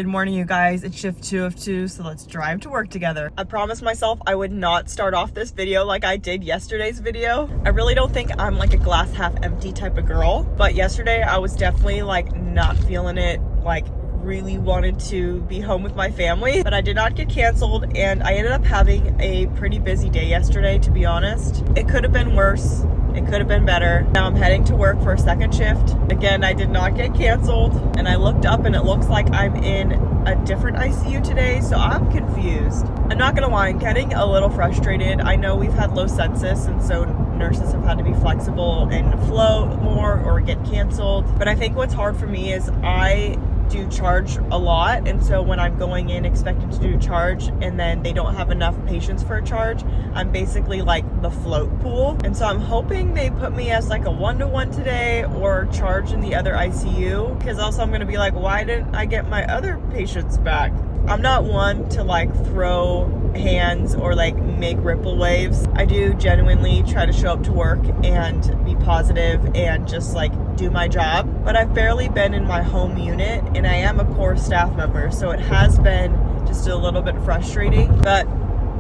Good morning, you guys. It's shift 2 of 2, so let's drive to work together. I promised myself I would not start off this video like I did yesterday's video. I really don't think I'm like a glass half empty type of girl, but yesterday I was definitely like not feeling it, like really wanted to be home with my family, but I did not get canceled and I ended up having a pretty busy day yesterday, to be honest. It could have been worse. It could have been better. Now I'm heading to work for a second shift. Again, I did not get canceled, and I looked up and it looks like I'm in a different ICU today, so I'm confused. I'm not gonna lie, I'm getting a little frustrated. I know we've had low census, and so nurses have had to be flexible and float more or get canceled. But I think what's hard for me is I do charge a lot, and so when I'm going in expecting to do charge and then they don't have enough patients for a charge, I'm basically like the float pool. And so I'm hoping they put me as like a 1-to-1 today or charge in the other ICU, because also I'm gonna be like, why didn't I get my other patients back? I'm not one to like throw hands or like make ripple waves. I do genuinely try to show up to work and be positive and just like do my job, but I've barely been in my home unit and I am a core staff member, so it has been just a little bit frustrating, but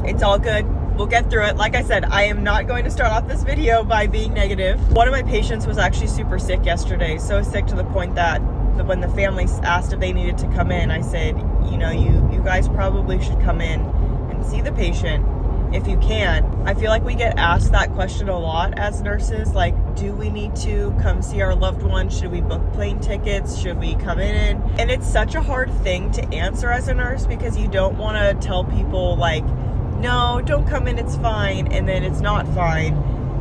it's all good. We'll get through it. Like I said, I am not going to start off this video by being negative. One of my patients was actually super sick yesterday, so sick to the point that when the family asked if they needed to come in, I said, you know, you guys probably should come in and see the patient if you can. I feel like we get asked that question a lot as nurses, like, do we need to come see our loved one? Should we book plane tickets? Should we come in? And it's such a hard thing to answer as a nurse, because you don't want to tell people like, no, don't come in, it's fine, and then it's not fine.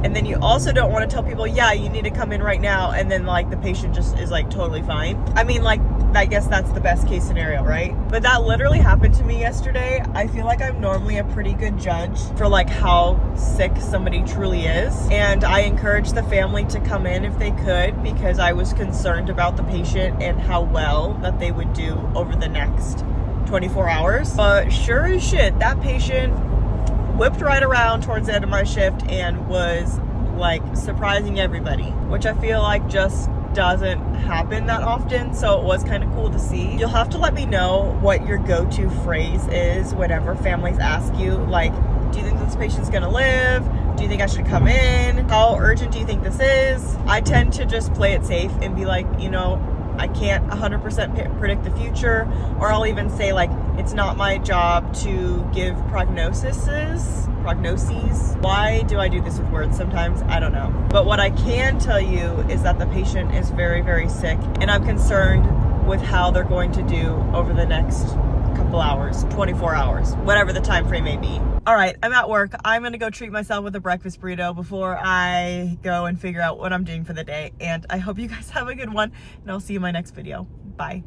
And then you also don't want to tell people, yeah, you need to come in right now, and then like the patient just is like totally fine. I mean, like, I guess that's the best case scenario, right? But that literally happened to me yesterday. I feel like I'm normally a pretty good judge for like how sick somebody truly is. And I encouraged the family to come in if they could, because I was concerned about the patient and how well that they would do over the next 24 hours. But sure as shit, that patient whipped right around towards the end of my shift and was like surprising everybody, which I feel like just doesn't happen that often, so it was kind of cool to see. You'll have to let me know what your go-to phrase is whenever families ask you, like, do you think this patient's gonna live? Do you think I should come in? How urgent do you think this is? I tend to just play it safe and be like, you know, I can't 100% predict the future, or I'll even say like, it's not my job to give prognoses. Why do I do this with words sometimes? I don't know. But what I can tell you is that the patient is very, very sick, and I'm concerned with how they're going to do over the next couple hours, 24 hours, whatever the time frame may be. All right, I'm at work. I'm gonna go treat myself with a breakfast burrito before I go and figure out what I'm doing for the day. And I hope you guys have a good one, and I'll see you in my next video. Bye.